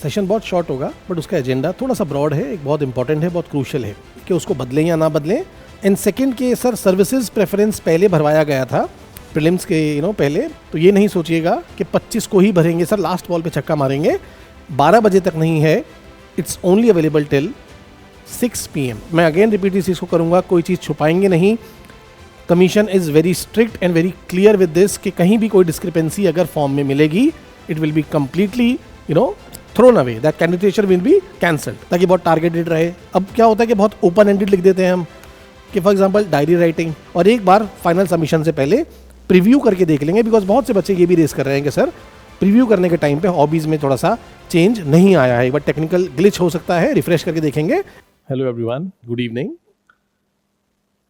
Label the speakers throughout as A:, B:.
A: Session बहुत short होगा but उसका एजेंडा थोड़ा सा ब्रॉड है, एक बहुत इंपॉर्टेंट है, बहुत क्रूशियल है कि उसको बदलें या ना बदलें। एंड सेकंड के सर सर्विसेज प्रेफरेंस पहले भरवाया गया था प्रीलिम्स के पहले, तो ये नहीं सोचिएगा कि 25 को ही भरेंगे सर, लास्ट बॉल पे छक्का मारेंगे। 12 बजे तक नहीं है, it's only available till 6 PM। मैं अगेन रिपीट इस चीज़ को करूँगा, कोई चीज़ छुपाएंगे नहीं। Commission is very strict and very clear with this कि कहीं भी कोई डिस्क्रिपेंसी अगर फॉर्म में मिलेगी, it will be completely thrown away, that candidature will be cancelled, ताकि बहुत टारगेटेड रहे। अब क्या होता है कि बहुत ओपन एंडेड लिख देते हैं हम कि फॉर एग्जांपल डायरी राइटिंग, और एक बार फाइनल सबमिशन से पहले प्रीव्यू करके देख लेंगे, बिकॉज बहुत से बच्चे ये भी रेस कर रहे हैं कि सर प्रीव्यू करने के टाइम पे हॉबीज़ में थोड़ा सा चेंज नहीं आया है, बट टेक्निकल ग्लिच हो सकता है, रिफ्रेश करके देखेंगे। Hello everyone, good evening.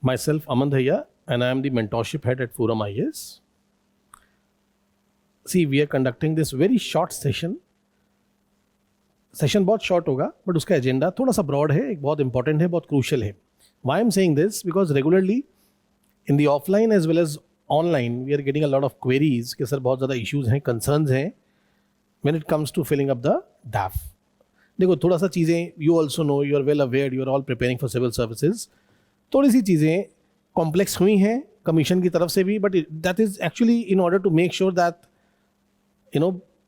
A: Myself Aman Dhaiya and I am the mentorship head at Forum IAS. See, we are conducting this very short session. Session बहुत शॉर्ट होगा बट उसका एजेंडा थोड़ा सा ब्रॉड है, एक बहुत इंपॉर्टेंट है, बहुत क्रूशियल है। Why I am saying this? Because regularly in the offline as well as online we are getting a lot of queries कि सर बहुत ज़्यादा issues हैं, concerns हैं when it comes to filling up the DAF. देखो थोड़ा सा चीज़ें, you also know, you are well aware, you are all preparing for civil services. थोड़ी सी चीज़ें कॉम्प्लेक्स हुई हैं कमीशन की तरफ से भी, but that is actually in order to make sure that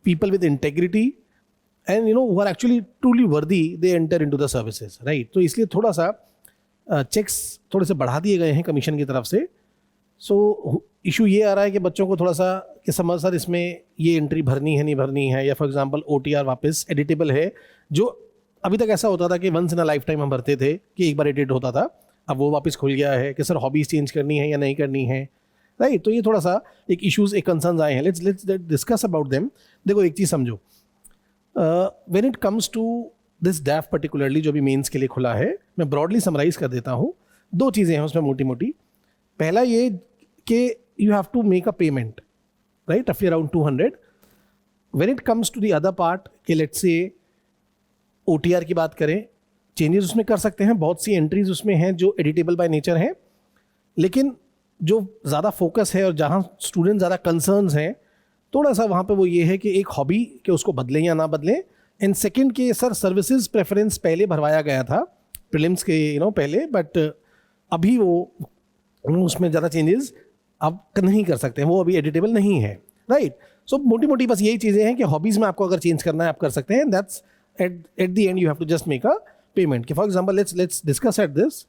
A: people with integrity and who are actually truly worthy they enter into the services, right. तो इसलिए थोड़ा सा चेक्स थोड़े से बढ़ा दिए गए हैं कमीशन की तरफ से। सो इशू ये आ रहा है कि बच्चों को थोड़ा सा कि समझ सर इसमें ये एंट्री भरनी है नहीं भरनी है, या फॉर एग्जांपल OTR वापस एडिटेबल है, जो अभी तक ऐसा होता था कि once in a lifetime हम भरते थे कि एक बार एडिट होता था, अब वो वापस खुल गया है कि सर हॉबीज़ चेंज करनी है या नहीं करनी है, राइट। तो ये थोड़ा सा एक इश्यूज, एक कंसर्न्स आए हैं, लेट्स डिस्कस अबाउट देम। देखो एक चीज़ समझो, when it comes to this DAF particularly जो भी मेंस के लिए खुला है, मैं ब्रॉडली समराइज कर देता हूँ। 2 चीज़ें हैं उसमें मोटी मोटी। पहला ये कि you have to make a payment, right, रफली around 200। When it comes to the other part कि लेट्स से OTR की बात करें, चेंजेस उसमें कर सकते हैं, बहुत सी एंट्रीज उसमें हैं जो एडिटेबल बाय नेचर हैं, लेकिन जो ज़्यादा फोकस है और जहाँ स्टूडेंट ज़्यादा कंसर्न्स हैं थोड़ा सा वहाँ पे वो ये है कि एक हॉबी कि उसको बदलें या ना बदलें। एंड सेकंड के सर सर्विसेज प्रेफरेंस पहले भरवाया गया था प्रीलिम्स के पहले, बट अभी वो उसमें ज़्यादा चेंजेस आप नहीं कर सकते हैं, वो अभी एडिटेबल नहीं है, राइट। सो मोटी मोटी बस यही चीज़ें हैं कि हॉबीज़ में आपको अगर चेंज करना है आप कर सकते हैं। That's at the end you have to just make a payment. कि for example let's discuss at this.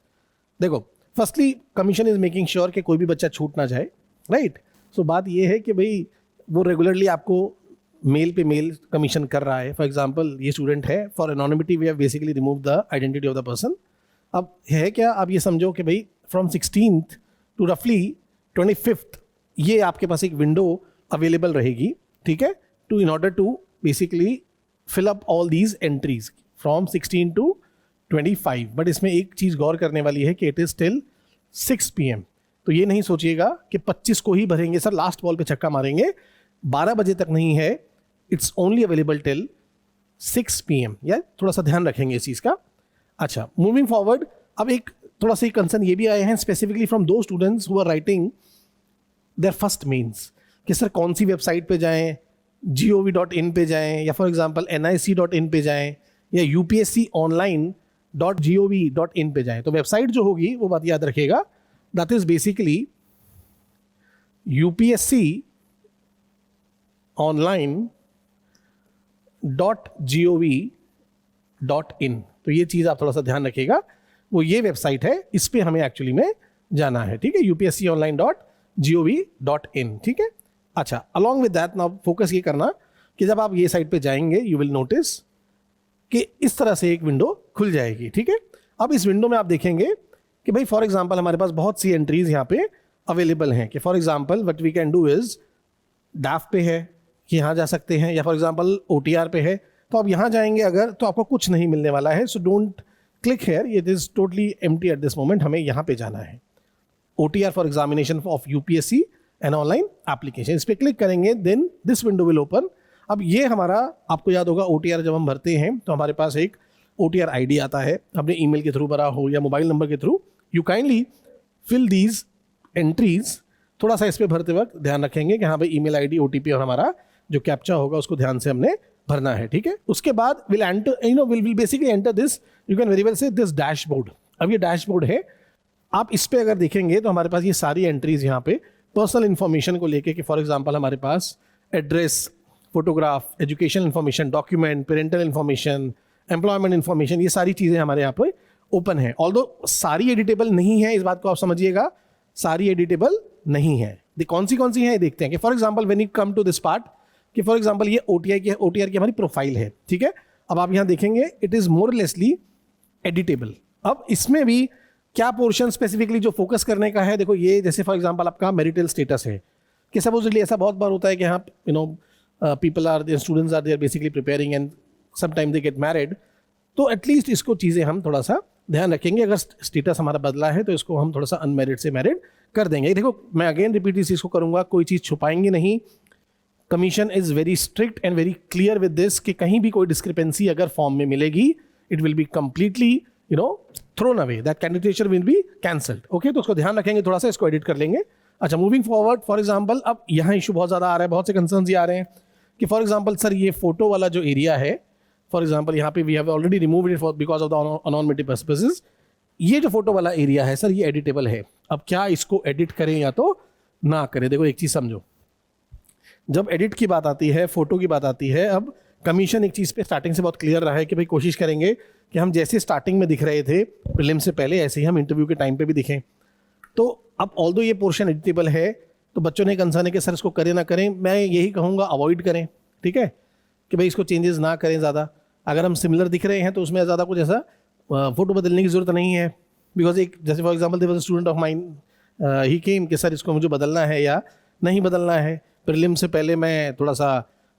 A: देखो firstly commission is making sure कि कोई भी बच्चा छूट ना जाए, राइट। सो बात ये है कि भाई वो रेगुलरली आपको मेल पे मेल कमीशन कर रहा है। फॉर एग्जाम्पल ये स्टूडेंट है, for anonymity we have basically remove the identity of the person. अब है क्या, आप ये समझो कि भाई फ्रॉम 16th टू रफली 25th ये आपके पास एक विंडो अवेलेबल रहेगी, ठीक है, to in order to basically fill up all these entries from 16 to 25। But इसमें एक चीज़ गौर करने वाली है कि इट इज़ टिल 6 PM। तो ये नहीं सोचिएगा कि 25 को ही भरेंगे सर, लास्ट बॉल पे छक्का मारेंगे। 12 बजे तक नहीं है, it's only available till 6 PM। या थोड़ा सा ध्यान रखेंगे इस चीज़ का। अच्छा, मूविंग फॉरवर्ड, अब एक थोड़ा सा कंसर्न ये भी आए हैं स्पेसिफिकली फ्रॉम दो students who are writing their first mains कि सर कौन सी वेबसाइट पे जाएं, gov.in पे जाएं, या फॉर एग्जांपल nic.in पे जाएं, या upsconline.gov.in पे जाएं। तो वेबसाइट जो होगी वो बात याद रखिएगा, दैट इज बेसिकली upsconline.gov.in। तो ये चीज़ आप थोड़ा सा ध्यान रखिएगा, वो ये वेबसाइट है, इस पे हमें एक्चुअली में जाना है, ठीक है, upsconline.gov.in, ठीक है। अच्छा, along with that now focus ये करना कि जब आप ये साइट पे जाएंगे यू विल नोटिस कि इस तरह से एक विंडो खुल जाएगी, ठीक है। अब इस विंडो में आप देखेंगे कि भाई फॉर एग्जांपल हमारे पास बहुत सी एंट्रीज यहाँ पे अवेलेबल हैं कि for example what we can do is DAF पे है कि यहाँ जा सकते हैं, या फॉर एग्जांपल OTR पे है, तो आप यहाँ जाएंगे अगर तो आपको कुछ नहीं मिलने वाला है। So don't click here, it is totally empty at this moment. हमें यहाँ पे जाना है, OTR for examination of UPSC and online application, इस पर क्लिक करेंगे, then this window will open. अब ये हमारा, आपको याद होगा OTR जब हम भरते हैं तो हमारे पास एक OTR ID आता है, अपने ईमेल के थ्रू भरा हो या मोबाइल नंबर के through. You kindly fill these entries. थोड़ा सा इस पर भरते वक्त ध्यान रखेंगे कि हाँ भाई ईमेल ID, OTP और हमारा जो कैप्चा होगा उसको ध्यान से हमने भरना है, ठीक है। उसके बाद will enter will basically enter this, you can very well से दिस डैशबोर्ड। अब ये डैशबोर्ड है, आप इस पे अगर देखेंगे तो हमारे पास ये सारी एंट्रीज यहाँ पे पर्सनल इन्फॉर्मेशन को लेके, कि फॉर एग्जांपल हमारे पास address, photograph, education information, document, parental information, employment information, ये सारी चीज़ें हमारे यहाँ पे ओपन है। ऑल्दो सारी एडिटेबल नहीं है, इस बात को आप समझिएगा, सारी एडिटेबल नहीं है। कौन सी है देखते हैं कि for example when you come to this part, कि फॉर एग्जांपल ये ओटीआर की हमारी प्रोफाइल है, ठीक है। अब आप यहाँ देखेंगे it is more Leslie editable. अब इसमें भी क्या पोर्शन स्पेसिफिकली जो फोकस करने का है, देखो ये जैसे फॉर एग्जांपल आपका मैरिटल स्टेटस है, कि सपोजली ऐसा बहुत बार होता है कि हाँ people are there, students are there basically preparing and sometime they get married, तो एटलीस्ट इसको चीज़ें हम थोड़ा सा ध्यान रखेंगे। अगर स्टेटस हमारा बदला है तो इसको हम थोड़ा सा अनमैरिड से मैरिड कर देंगे। देखो मैं अगेन रिपीट इस चीज़ को करूँगा, कोई चीज़ छुपाएंगे नहीं। Commission is very strict and very clear with this कि कहीं भी कोई डिस्क्रिपेंसी अगर फॉर्म में मिलेगी, it will be completely thrown away, that candidature will be cancelled. Okay, तो उसको ध्यान रखेंगे, थोड़ा सा इसको एडिट कर लेंगे। अच्छा, मूविंग फॉरवर्ड, फॉर एग्जांपल अब यहाँ इशू बहुत ज़्यादा आ रहा है, बहुत से कंसर्न्स ये आ रहे हैं कि फॉर एग्जांपल सर ये फोटो वाला जो एरिया है, फॉर एग्जांपल यहाँ पे we have already removed it for because of the informative purposes. ये जो फोटो वाला एरिया है सर, ये एडिटेबल है। अब क्या इसको एडिट करें या तो ना करें? देखो एक चीज़ समझो, जब एडिट की बात आती है, फोटो की बात आती है, अब कमीशन एक चीज़ पे स्टार्टिंग से बहुत क्लियर रहा है कि भाई कोशिश करेंगे कि हम जैसे स्टार्टिंग में दिख रहे थे प्रीलिम से पहले, ऐसे ही हम इंटरव्यू के टाइम पे भी दिखें। तो अब ऑल्दो ये पोर्शन एडिटेबल है, तो बच्चों ने कंसर्न है कि सर इसको करें ना करें। मैं यही कहूँगा अवॉइड करें, ठीक है, कि भाई इसको चेंजेस ना करें ज़्यादा। अगर हम सिमिलर दिख रहे हैं तो उसमें ज़्यादा कुछ ऐसा फोटो बदलने की ज़रूरत नहीं है। बिकॉज एक जैसे for example there was a student of mine, he came कि सर इसको मुझे बदलना है या नहीं बदलना है। प्रीलिम से पहले मैं थोड़ा सा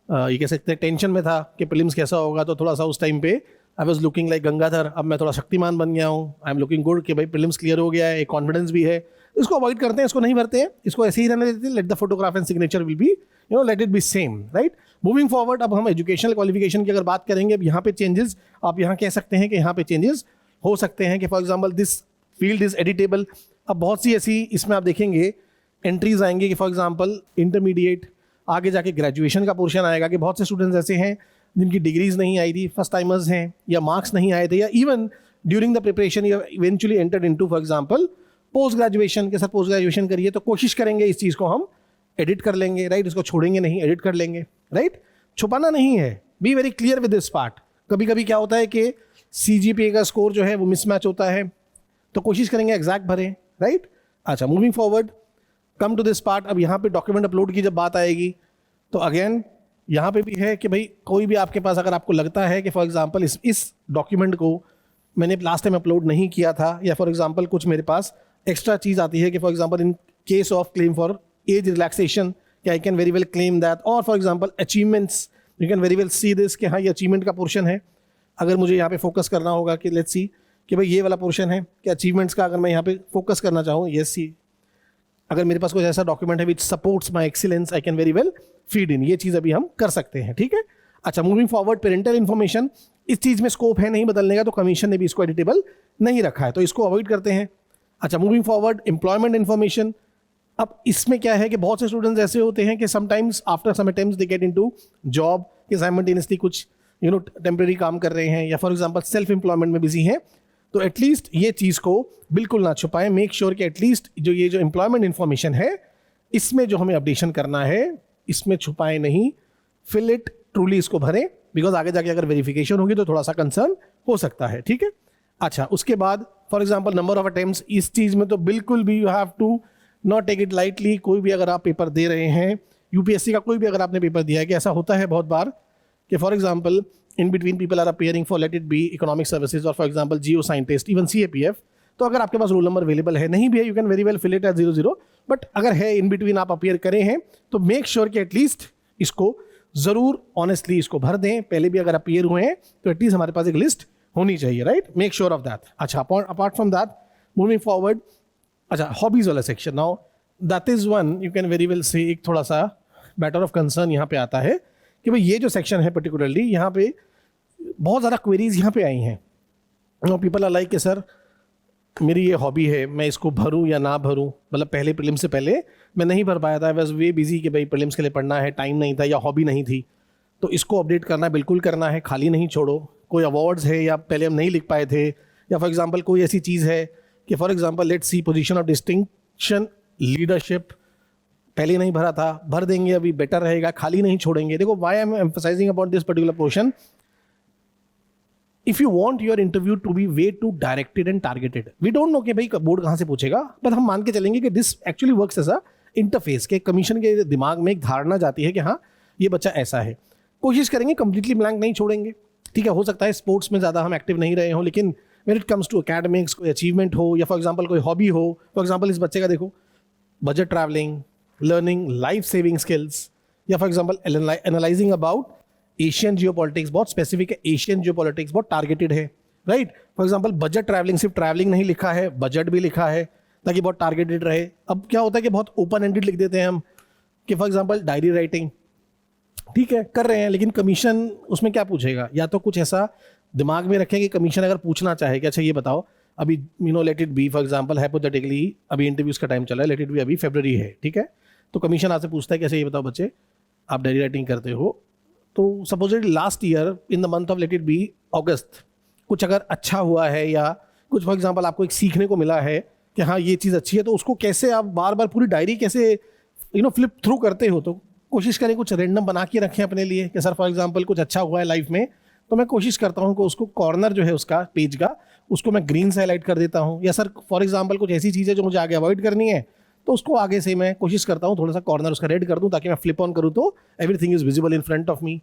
A: ये कह सकते हैं टेंशन में था कि प्रीलिम्स कैसा होगा, तो थोड़ा सा उस टाइम पे I was looking like Gangadhar. अब मैं थोड़ा शक्तिमान बन गया हूँ, आई एम लुकिंग गुड कि भाई प्रीलिम्स क्लियर हो गया है, एक कॉन्फिडेंस भी है। इसको अवॉइड करते हैं, इसको नहीं भरते हैं, इसको ऐसे ही रहने देते हैं। Let the photograph and signature will be late it B same, right. Moving forward, अब हम एजुकेशनल क्वालिफिकेशन की अगर बात करेंगे, अब यहाँ पे चेंजेस आप यहाँ कह सकते हैं कि यहाँ पे चेंजेस हो सकते हैं कि for example this field is editable. अब बहुत सी ऐसी इसमें आप देखेंगे एंट्रीज आएंगे कि फॉर एग्जाम्पल इंटरमीडिएट, आगे जाके ग्रेजुएशन का पोर्शन आएगा कि बहुत से स्टूडेंट्स ऐसे हैं जिनकी डिग्रीज नहीं आई थी, फर्स्ट टाइमर्स हैं, या मार्क्स नहीं आए थे, या even during the preparation you eventually entered into for example post graduation के साथ पोस्ट ग्रेजुएशन करिए, तो कोशिश करेंगे इस चीज़ को हम एडिट कर लेंगे, राइट। इसको छोड़ेंगे नहीं, एडिट कर लेंगे, राइट। छुपाना नहीं है, be very clear with this part. कभी कभी क्या होता है कि CGPA का स्कोर जो है वो मिसमैच होता है, तो कोशिश करेंगे एग्जैक्ट भरें, राइट। अच्छा, moving forward, come to this part. अब यहाँ पे डॉक्यूमेंट अपलोड की जब बात आएगी, तो अगेन यहाँ पे भी है कि भाई कोई भी आपके पास अगर आपको लगता है कि फॉर एग्जांपल इस डॉक्यूमेंट को मैंने लास्ट टाइम अपलोड नहीं किया था, या फॉर एग्जांपल कुछ मेरे पास एक्स्ट्रा चीज़ आती है कि for example in case of claim for age relaxation कि I can very well claim that, और for example achievements, you can very well see this कि हाँ ये अचीवमेंट का पोर्शन है। अगर मुझे यहाँ पे फोकस करना होगा कि लेट्स सी कि भाई ये वाला पोर्शन है कि अचीवमेंट्स का, अगर मैं यहाँ पे फोकस करना चाहूँ, येस सी, अगर मेरे पास कोई ऐसा डॉक्यूमेंट है which supports my excellence, I can very well feed in, ये चीज़ अभी हम कर सकते हैं, ठीक है। अच्छा, मूविंग फॉरवर्ड, पेरेंटल इन्फॉर्मेशन, इस चीज़ में स्कोप है नहीं बदलने का, तो कमीशन ने भी इसको एडिटेबल नहीं रखा है, तो इसको अवॉइड करते हैं। अच्छा, मूविंग फॉरवर्ड, एम्प्लॉयमेंट इन्फॉर्मेशन। अब इसमें क्या है कि बहुत से स्टूडेंट्स ऐसे होते हैं कि sometimes after some attempts they get into job कि साइमल्टेनियसली कुछ टेम्प्रेरी काम कर रहे हैं, या फॉर एग्जांपल सेल्फ एम्प्लॉयमेंट में बिजी हैं, तो एटलीस्ट ये चीज़ को बिल्कुल ना छुपाएं। मेक श्योर कि एटलीस्ट जो एम्प्लॉयमेंट इन्फॉर्मेशन है इसमें जो हमें अपडेशन करना है इसमें छुपाएं नहीं, फिल इट, ट्रूली इसको भरें, बिकॉज आगे जाके अगर वेरिफिकेशन होगी तो थोड़ा सा कंसर्न हो सकता है, ठीक है। अच्छा, उसके बाद for example number of attempts, इस चीज़ में तो बिल्कुल भी you have to not take it lightly. कोई भी अगर आप पेपर दे रहे हैं, UPSC का कोई भी अगर आपने पेपर दिया है, कि ऐसा होता है बहुत बार कि for example in between people are appearing for let it be economic services और for example geoscientist, even CAPF, तो अगर आपके पास रोल नंबर अवेलेबल है, नहीं भी है, you can very well fill it as 00, but अगर है इन बिटवीन आप अपियर करे हैं, तो मेक श्योर कि एटलीस्ट इसको ज़रूर ऑनेस्टली इसको भर दें। पहले भी अगर अपियर हुए हैं तो एटलीस्ट हमारे पास एक लिस्ट होनी चाहिए, right. Make sure of that. अच्छा, apart from that, moving forward, अच्छा हॉबीज़ वाला section, now that is one you can very well say एक थोड़ा सा मैटर ऑफ कंसर्न यहाँ पे आता है कि भाई ये जो सेक्शन है पर्टिकुलरली, यहाँ पे बहुत ज़्यादा क्वेरीज यहाँ पे आई हैं। पीपल आर लाइक कि सर मेरी ये हॉबी है, मैं इसको भरूं या ना भरूं, मतलब पहले प्रीलिम्स से पहले मैं नहीं भर पाया था, आई वाज वे बिजी कि भाई प्रीलिम्स के लिए पढ़ना है, टाइम नहीं था या हॉबी नहीं थी, तो इसको अपडेट करना बिल्कुल करना है, खाली नहीं छोड़ो। कोई अवार्ड्स है या पहले हम नहीं लिख पाए थे, या फॉर एग्जांपल कोई ऐसी चीज़ है कि for example let's see position of distinction leadership, पहले नहीं भरा था, भर देंगे, अभी बेटर रहेगा, खाली नहीं छोड़ेंगे। देखो why I am emphasizing about this particular portion, if you want your interview to be way too directed and targeted, we don't know कि भाई बोर्ड कहाँ से पूछेगा, बट हम मान के चलेंगे कि this actually works as a interface, के कमीशन के दिमाग में एक धारणा जाती है कि हाँ ये बच्चा ऐसा है। कोशिश करेंगे कंप्लीटली ब्लैंक नहीं छोड़ेंगे, ठीक है। हो सकता है स्पोर्ट्स में ज़्यादा हम एक्टिव नहीं रहे हों, लेकिन when it comes to academics, कोई अचीवमेंट हो या फॉर एग्जांपल कोई हॉबी हो, फॉर एग्जांपल इस बच्चे का देखो budget travelling, learning life saving skills, या for example analysing about Asian geopolitics, बहुत स्पेसिफिक है, एशियन जियोपॉलिटिक्स बहुत टारगेटेड है, right. For example budget travelling, सिर्फ ट्रैवलिंग नहीं लिखा है, बजट भी लिखा है, ताकि बहुत टारगेटेड रहे। अब क्या होता है कि बहुत ओपन एंडेड लिख देते हैं हम, कि फॉर एग्जांपल डायरी राइटिंग, ठीक है कर रहे हैं, लेकिन कमीशन उसमें क्या पूछेगा, या तो कुछ ऐसा दिमाग में रखें कि कमीशन अगर पूछना चाहे कि अच्छा ये बताओ अभी late it B for example hypothetically अभी इंटरव्यूज का टाइम चला है, लेट इट बी अभी फरवरी है, ठीक है। तो कमीशन आपसे पूछता है कि अच्छा ये बताओ बच्चे आप डायरी राइटिंग करते हो, तो supposedly last year in the month of let it be August कुछ अगर अच्छा हुआ है, या कुछ फॉर एग्जांपल आपको एक सीखने को मिला है कि हाँ ये चीज़ अच्छी है, तो उसको कैसे आप बार बार पूरी डायरी कैसे फ्लिप थ्रू करते हो। तो कोशिश करें कुछ रैंडम बना के रखें अपने लिए कि सर फॉर एग्जांपल कुछ अच्छा हुआ है लाइफ में, तो मैं कोशिश करता हूँ कि उसको कॉर्नर जो है उसका पेज का उसको मैं ग्रीन से हाईलाइट कर देता हूँ, या सर फॉर एग्जांपल कुछ ऐसी चीज़ है जो मुझे आगे अवॉइड करनी है, तो उसको आगे से मैं कोशिश करता हूँ थोड़ा सा कॉर्नर उसका रेड कर दूँ, ताकि मैं फ्लिप ऑन करूँ तो everything is visible in front of me.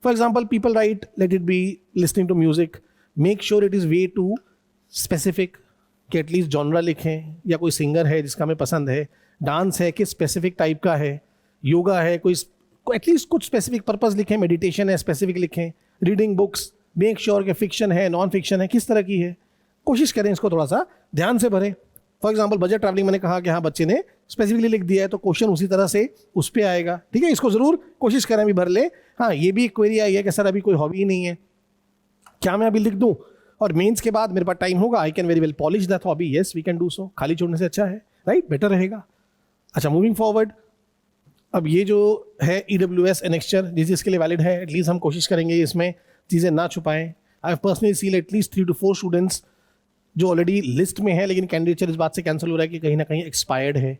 A: For example people write let it be listening to music, make sure it is way too specific, कि एटलीस्ट जॉनरा लिखें, या कोई सिंगर है जिसका हमें पसंद है, डांस है किस स्पेसिफिक टाइप का है, योगा है कोई एटलीस्ट कुछ स्पेसिफिक पर्पस लिखें, मेडिटेशन है स्पेसिफिक लिखें, रीडिंग बुक्स, मेक श्योर कि फिक्शन है नॉन फिक्शन है किस तरह की है, कोशिश करें इसको थोड़ा सा ध्यान से भरें। फॉर एग्जांपल बजट ट्रैवलिंग मैंने कहा कि हाँ बच्चे ने स्पेसिफिकली लिख दिया है, तो क्वेश्चन उसी तरह से उस पर आएगा, ठीक है। इसको जरूर कोशिश करें अभी भर ले। हाँ ये भी एक क्वेरी आई है कि सर अभी कोई हॉबी नहीं है, क्या मैं अभी लिख दूँ, और मेंस के बाद मेरे पास टाइम होगा, I can very well polish that hobby, yes we can do so, खाली छोड़ने से अच्छा है, राइट, बेटर रहेगा। अच्छा मूविंग फॉरवर्ड, अब ये जो है EWS एनेक्स्चर जिस जिसके लिए वैलिड है, एटलीस्ट हम कोशिश करेंगे इसमें चीज़ें ना छुपाएं। I have personally seen at least 3 to 4 students जो ऑलरेडी लिस्ट में है, लेकिन कैंडिडेचर इस बात से कैंसिल हो रहा है कि कहीं ना कहीं एक्सपायर्ड है,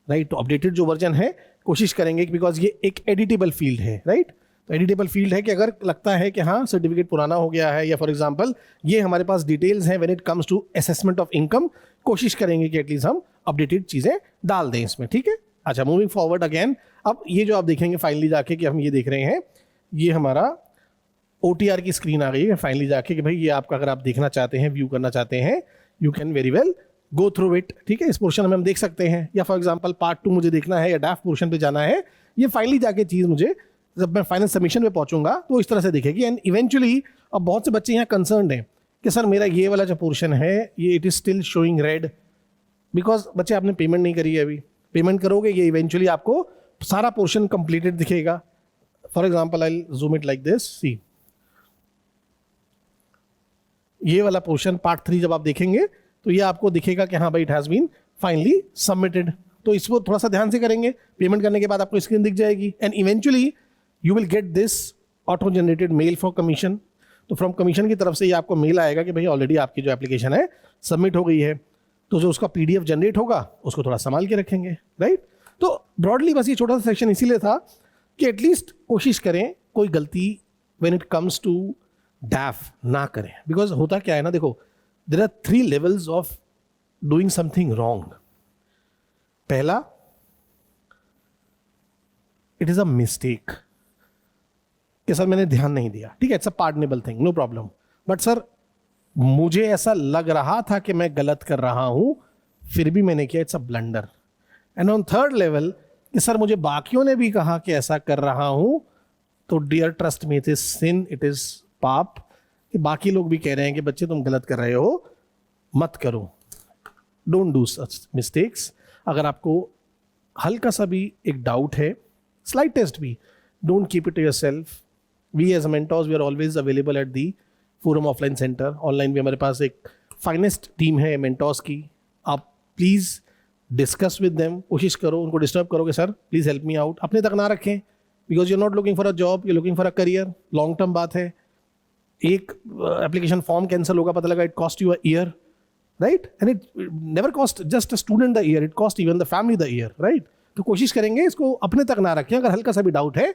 A: राइट। तो अपडेटेड जो वर्जन है कोशिश करेंगे, बिकॉज ये एक एडिटेबल फील्ड है, राइट। तो एडिटेबल फील्ड है कि अगर लगता है कि हाँ सर्टिफिकेट पुराना हो गया है, या फॉर एग्जांपल ये हमारे पास डिटेल्स हैं when it comes to assessment of income, कोशिश करेंगे कि एटलीस्ट हम अपडेटेड चीज़ें डाल दें इसमें, ठीक है। अच्छा मूविंग फॉरवर्ड अगेन, अब ये जो आप देखेंगे फाइनली जाके कि हम ये देख रहे हैं, ये हमारा OTR की स्क्रीन आ गई है फाइनली जाके कि भाई ये आपका अगर आप देखना चाहते हैं, व्यू करना चाहते हैं, you can very well go through it, ठीक है। इस पोर्शन में हम देख सकते हैं, या फॉर एग्जांपल पार्ट 2 मुझे देखना है या डैफ पोर्शन पे जाना है, ये फाइनली जाके चीज़ मुझे जब मैं फाइनल सबमिशन पे पहुंचूंगा तो इस तरह से दिखेगी। एंड इवेंचुअली अब बहुत से बच्चे यहाँ कंसर्न्ड हैं कि सर मेरा ये वाला जो पोर्शन है ये it is still showing red, because बच्चे आपने पेमेंट नहीं करी है, अभी पेमेंट करोगे ये इवेंचुअली आपको सारा पोर्शन कंप्लीटेड दिखेगा। For example I zoom it like this, see ये वाला पोर्शन पार्ट 3 जब आप देखेंगे तो ये आपको दिखेगा कि हाँ भाई it has been finally submitted. तो इसको थोड़ा सा ध्यान से करेंगे, पेमेंट करने के बाद आपको स्क्रीन दिख जाएगी, and eventually you will get this auto generated mail for commission. तो फ्रॉम कमीशन की तरफ से ये आपको मेल आएगा कि भाई ऑलरेडी आपकी जो एप्लीकेशन है सबमिट हो गई है। तो जो उसका PDF जनरेट होगा उसको थोड़ा संभाल के रखेंगे, राइट। तो ब्रॉडली बस ये छोटा सा सेक्शन इसीलिए था कि एटलीस्ट कोशिश करें कोई गलती when it comes to DAF ना करें, बिकॉज होता क्या है ना, देखो there are 3 levels of doing something wrong. पहला, इट इज अ मिस्टेक कि सर मैंने ध्यान नहीं दिया, ठीक है, it's a pardonable thing, no problem, but sir मुझे ऐसा लग रहा था कि मैं गलत कर रहा हूं फिर भी मैंने किया, it's a blunder. And on third level कि सर मुझे बाकियों ने भी कहा कि ऐसा कर रहा हूं, तो dear trust me, it is sin, it is पाप, कि बाकी लोग भी कह रहे हैं कि बच्चे तुम गलत कर रहे हो, मत करो, डोंट डू सच मिस्टेक्स। अगर आपको हल्का सा भी एक डाउट है, स्लाइटेस्ट भी, don't keep it to yourself. We as mentors we are always available at the forum offline centre. Online भी हमारे पास एक फाइनेस्ट टीम है मेंटोर्स की, आप प्लीज़ डिस्कस विद देम, कोशिश करो उनको डिस्टर्ब करो कि sir please help me out, अपने तक ना रखें, because you are not looking for a job, you looking for a career, long term बात है. एक एप्लीकेशन फॉर्म कैंसिल होगा, पता लगा it cost you a year, right? And it never cost just a student the year, it cost even the family the year, right? तो कोशिश करेंगे इसको अपने तक ना रखें. अगर हल्का सा भी डाउट है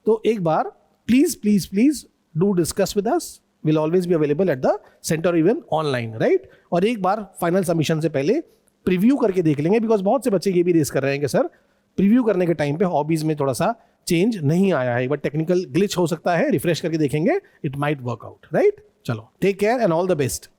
A: तो एक बार please do discuss with us. Will always be available at the centre, even online, right? और एक बार फाइनल सबमिशन से पहले प्रीव्यू करके देख लेंगे, बिकॉज बहुत से बच्चे ये भी रेस कर रहे हैं कि सर प्रीव्यू करने के टाइम पे हॉबीज में थोड़ा सा चेंज नहीं आया है, बट टेक्निकल ग्लिच हो सकता है, रिफ्रेश करके देखेंगे, it might work out, right? चलो, take care and all the best.